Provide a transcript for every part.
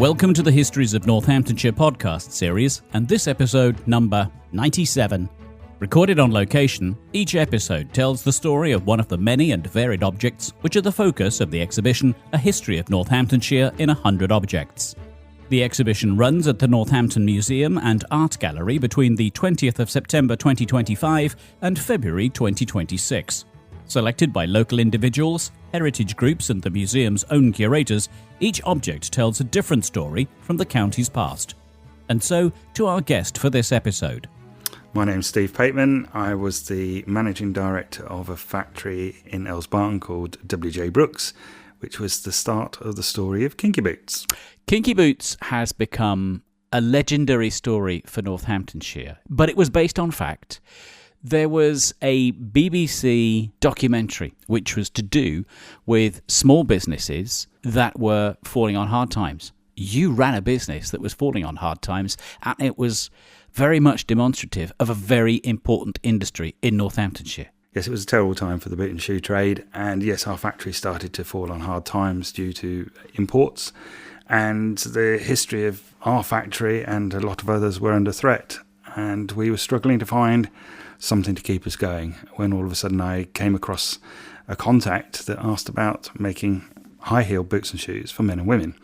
Welcome to the Histories of Northamptonshire podcast series, and this episode number 97. Recorded on location, each episode tells the story of one of the many and varied objects which are the focus of the exhibition A History of Northamptonshire in 100 Objects. The exhibition runs at the Northampton Museum and Art Gallery between the 20th of September 2025 and February 2026. Selected by local individuals, heritage groups and the museum's own curators, each object tells a different story from the county's past. And so, to our guest for this episode. My name's Steve Pateman. I was the managing director of a factory in Elsbarn called W.J. Brooks, which was the start of the story of Kinky Boots. Kinky Boots has become a legendary story for Northamptonshire, but it was based on fact. There was a BBC documentary which was to do with small businesses that were falling on hard times. You ran a business that was falling on hard times, and it was very much demonstrative of a very important industry in Northamptonshire. Yes, it was a terrible time for the boot and shoe trade, and yes, our factory started to fall on hard times due to imports, and the history of our factory and a lot of others were under threat, and we were struggling to find something to keep us going when all of a sudden I came across a contact that asked about making high-heeled boots and shoes for men and women,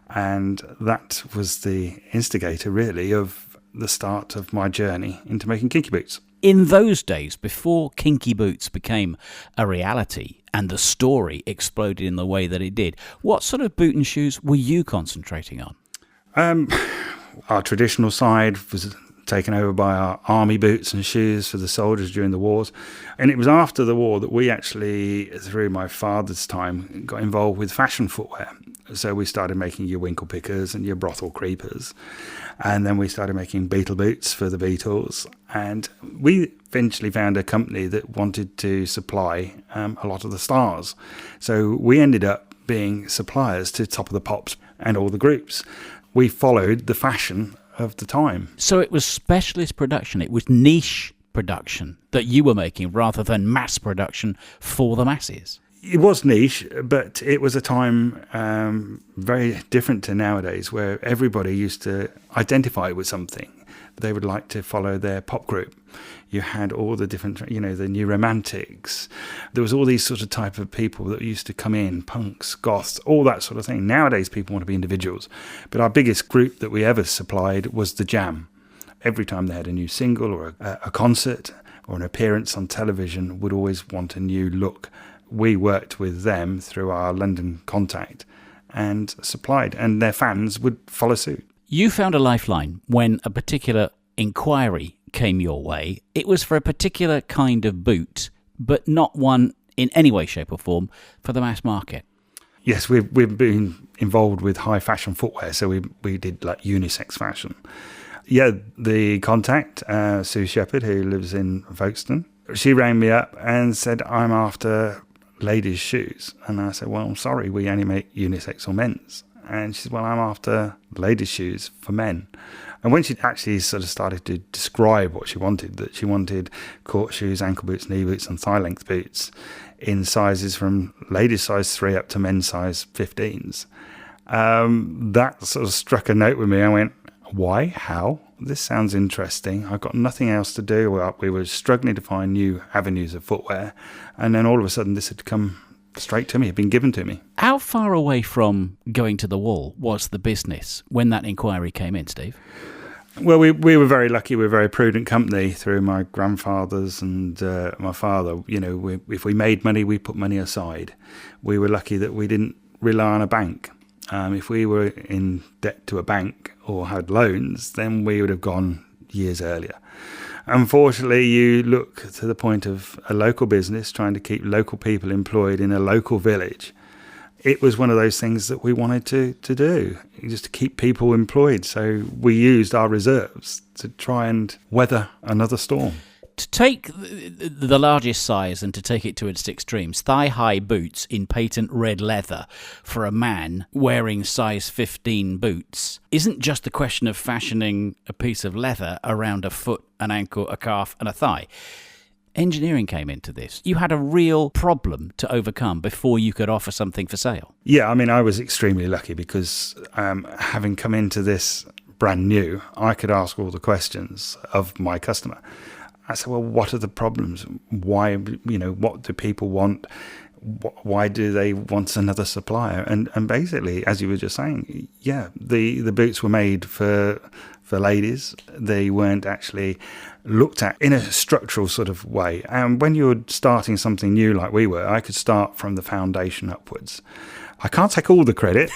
and that was the instigator really of the start of my journey into making kinky boots. In those days, before Kinky Boots became a reality and the story exploded in the way that it did, what sort of boot and shoes were you concentrating on? Our traditional side was taken over by our army boots and shoes for the soldiers during the wars. And it was after the war that we actually, through my father's time, got involved with fashion footwear. So we started making your winkle pickers and your brothel creepers. And then we started making Beatle boots for the Beatles. And we eventually found a company that wanted to supply a lot of the stars. So we ended up being suppliers to Top of the Pops and all the groups. We followed the fashion of the time. So it was specialist production, it was niche production that you were making rather than mass production for the masses. It was niche, but it was a time very different to nowadays where everybody used to identify with something. They would like to follow their pop group. You had all the different, the New Romantics. There was all these sort of type of people that used to come in, punks, goths, all that sort of thing. Nowadays, people want to be individuals. But our biggest group that we ever supplied was the Jam. Every time they had a new single or a concert or an appearance on television, would always want a new look. We worked with them through our London contact and supplied, and their fans would follow suit. You found a lifeline when a particular inquiry came your way. It was for a particular kind of boot, but not one in any way, shape or form for the mass market. Yes, we've been involved with high fashion footwear, so we did like unisex fashion. Yeah, the contact, Sue Shepherd, who lives in Folkestone, she rang me up and said, I'm after ladies' shoes. And I said, well, I'm sorry, we only make unisex or men's. And she said, well, I'm after ladies' shoes for men. And when she actually sort of started to describe what she wanted, that she wanted court shoes, ankle boots, knee boots and thigh-length boots in sizes from ladies' size 3 up to men's size 15s, that sort of struck a note with me. I went, why? How? This sounds interesting. I've got nothing else to do. We were struggling to find new avenues of footwear. And then all of a sudden this had come straight to me, had been given to me. How far away from going to the wall was the business when that inquiry came in, Steve? Well, we were very lucky. We were a very prudent company through my grandfathers and my father. If we made money, we put money aside. We were lucky that we didn't rely on a bank. If we were in debt to a bank or had loans, then we would have gone years earlier. Unfortunately, you look to the point of a local business trying to keep local people employed in a local village. It was one of those things that we wanted to do, just to keep people employed. So we used our reserves to try and weather another storm. To take the largest size and to take it to its extremes, thigh-high boots in patent red leather for a man wearing size 15 boots isn't just a question of fashioning a piece of leather around a foot, an ankle, a calf and a thigh. engineering came into this. You had a real problem to overcome before you could offer something for sale. Yeah, I mean, I was extremely lucky because having come into this brand new, I could ask all the questions of my customer. I said, well, what are the problems? Why, what do people want? Why do they want another supplier? And basically, as you were just saying, yeah, the boots were made for ladies. They weren't actually looked at in a structural sort of way. And when you're starting something new like we were, I could start from the foundation upwards. I can't take all the credit,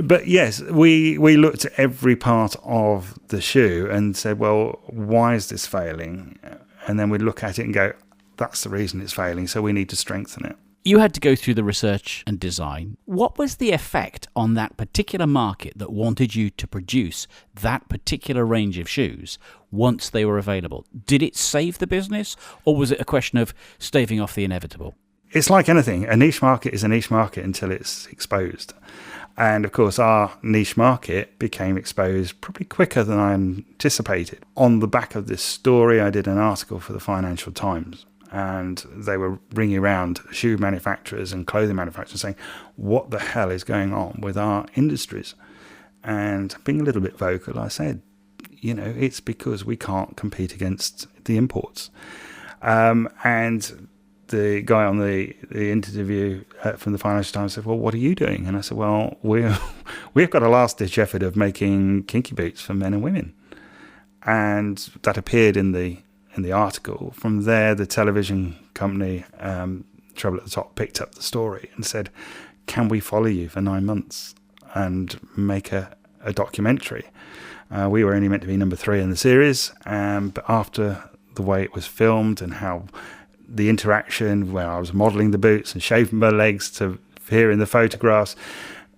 but yes, we looked at every part of the shoe and said, well, why is this failing? And then we'd look at it and go, that's the reason it's failing, so we need to strengthen it. You had to go through the research and design. What was the effect on that particular market that wanted you to produce that particular range of shoes once they were available? Did it save the business, or was it a question of staving off the inevitable? It's like anything. A niche market is a niche market until it's exposed. And of course, our niche market became exposed probably quicker than I anticipated. On the back of this story, I did an article for the Financial Times. And they were ringing around shoe manufacturers and clothing manufacturers saying, what the hell is going on with our industries? And being a little bit vocal, I said, it's because we can't compete against the imports. And the guy on the interview from the Financial Times said, well, what are you doing? And I said, well, we've got a last-ditch effort of making Kinky Boots for men and women. And that appeared in the article. From there, the television company, Trouble at the Top, picked up the story and said, can we follow you for 9 months and make a documentary? We were only meant to be number 3 in the series, but after the way it was filmed and how the interaction where I was modelling the boots and shaving my legs to here in the photographs,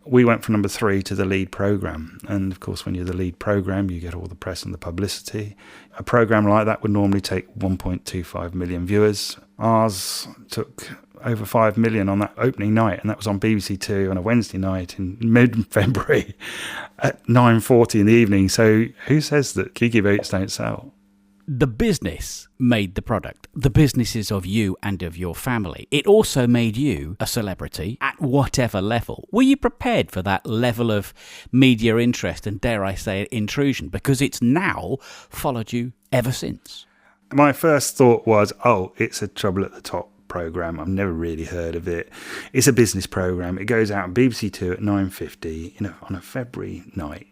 we went from number 3 to the lead programme. And of course, when you're the lead programme, you get all the press and the publicity. A programme like that would normally take 1.25 million viewers. Ours took over 5 million on that opening night, and that was on BBC Two on a Wednesday night in mid-February at 9:40 in the evening. So who says that Kinky Boots don't sell? The business made the product. The business is of you and of your family. It also made you a celebrity at whatever level. Were you prepared for that level of media interest and, dare I say it, intrusion? Because it's now followed you ever since. My first thought was, it's a Trouble at the Top programme. I've never really heard of it. It's a business programme. It goes out on BBC Two at 9:50 on a February night.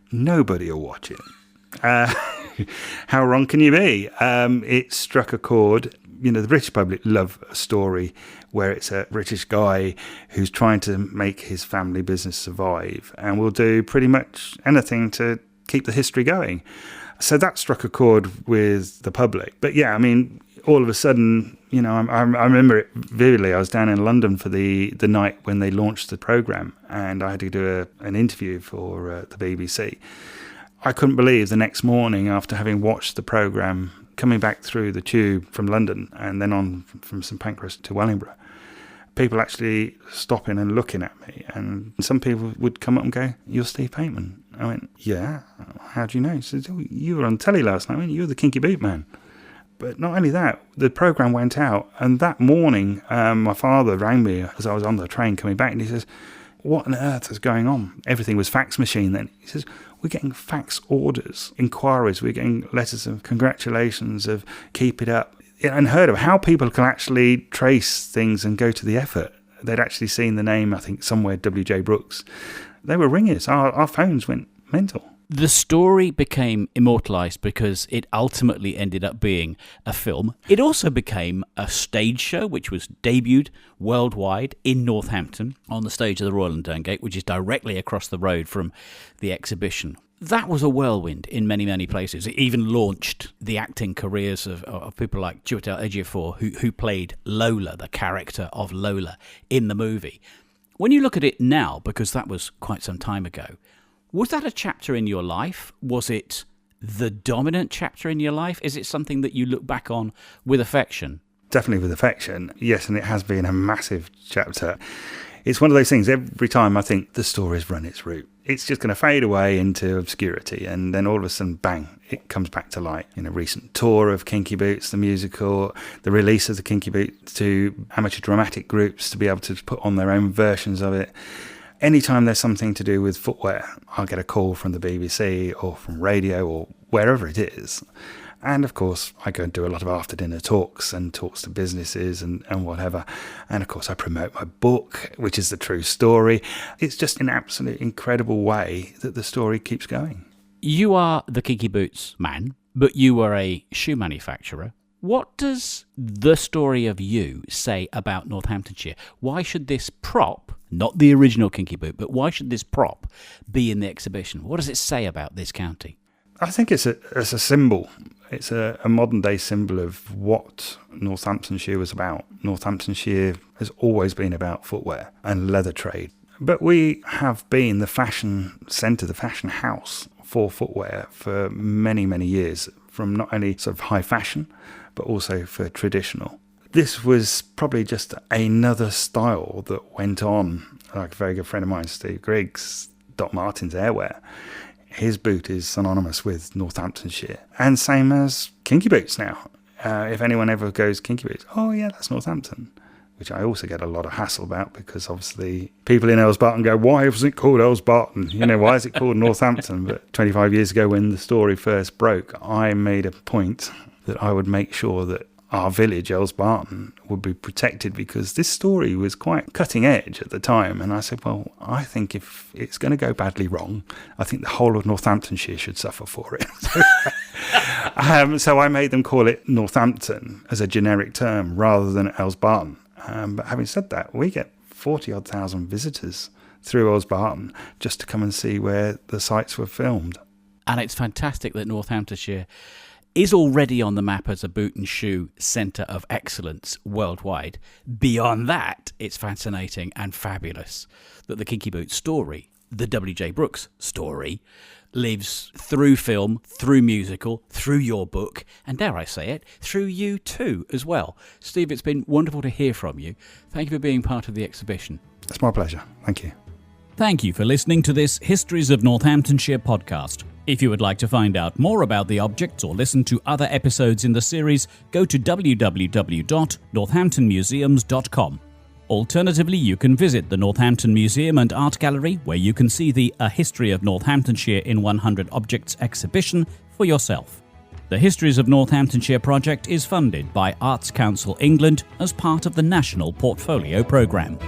Nobody will watch it. How wrong can you be? It struck a chord. The British public love a story where it's a British guy who's trying to make his family business survive and will do pretty much anything to keep the history going. So that struck a chord with the public. But yeah, I mean, all of a sudden, I remember it vividly. I was down in London for the night when they launched the programme, and I had to do an interview for the BBC. I couldn't believe the next morning, after having watched the programme, coming back through the tube from London and then on from St Pancras to Wellingborough, people actually stopping and looking at me. And some people would come up and go, "You're Steve Pateman." I went, "Yeah, how do you know?" He said, "Oh, you were on telly last night. I went, "You're the Kinky Boot Man." But not only that, the programme went out, and that morning my father rang me as I was on the train coming back, and he says, "What on earth is going on?" Everything was fax machine then. He says, "We're getting fax orders, inquiries, we're getting letters of congratulations, of keep it up." Unheard of how people can actually trace things and go to the effort. They'd actually seen the name, I think, somewhere, W.J. Brooks. They were ringing us. Our phones went mental. The story became immortalised because it ultimately ended up being a film. It also became a stage show, which was debuted worldwide in Northampton on the stage of the Royal and Durngate, which is directly across the road from the exhibition. That was a whirlwind in many, many places. It even launched the acting careers of people like Chiwetel Ejiofor, who played Lola, the character of Lola in the movie. When you look at it now, because that was quite some time ago, was that a chapter in your life? Was it the dominant chapter in your life? Is it something that you look back on with affection? Definitely with affection, yes, and it has been a massive chapter. It's one of those things, every time I think the story's run its route, it's just going to fade away into obscurity, and then all of a sudden, bang, it comes back to light. In a recent tour of Kinky Boots, the musical, the release of the Kinky Boots to amateur dramatic groups to be able to put on their own versions of it. Anytime there's something to do with footwear, I'll get a call from the BBC or from radio or wherever it is. And of course, I go and do a lot of after dinner talks and talks to businesses and whatever. And of course, I promote my book, which is the true story. It's just an absolute incredible way that the story keeps going. You are the Kinky Boots man, but you were a shoe manufacturer. What does the story of you say about Northamptonshire? Why should this prop, not the original Kinky Boot, but why should this prop be in the exhibition? What does it say about this county? I think it's a symbol. It's a modern-day symbol of what Northamptonshire was about. Northamptonshire has always been about footwear and leather trade. But we have been the fashion centre, the fashion house for footwear for many, many years, from not only sort of high fashion, but also for traditional. This was probably just another style that went on. Like a very good friend of mine, Steve Griggs, Doc Martens Airwear. His boot is synonymous with Northamptonshire. And same as Kinky Boots now. If anyone ever goes Kinky Boots, oh yeah, that's Northampton. Which I also get a lot of hassle about, because obviously people in Elsbarton go, why was it called Elsbarton? You know, why is it called Northampton? But 25 years ago when the story first broke, I made a point that I would make sure that our village, Elsbarton, would be protected, because this story was quite cutting edge at the time. And I said, well, I think if it's going to go badly wrong, I think the whole of Northamptonshire should suffer for it. So I made them call it Northampton as a generic term rather than Elsbarton. But having said that, we get 40-odd thousand visitors through Elsbarton just to come and see where the sites were filmed. And it's fantastic that Northamptonshire is already on the map as a boot and shoe centre of excellence worldwide. Beyond that, it's fascinating and fabulous that the Kinky Boots story, the W.J. Brooks story, lives through film, through musical, through your book, and dare I say it, through you too as well. Steve, it's been wonderful to hear from you. Thank you for being part of the exhibition. It's my pleasure. Thank you. Thank you for listening to this Histories of Northamptonshire podcast. If you would like to find out more about the objects or listen to other episodes in the series, go to www.northamptonmuseums.com. Alternatively, you can visit the Northampton Museum and Art Gallery, where you can see the A History of Northamptonshire in 100 Objects exhibition for yourself. The Histories of Northamptonshire project is funded by Arts Council England as part of the National Portfolio Programme.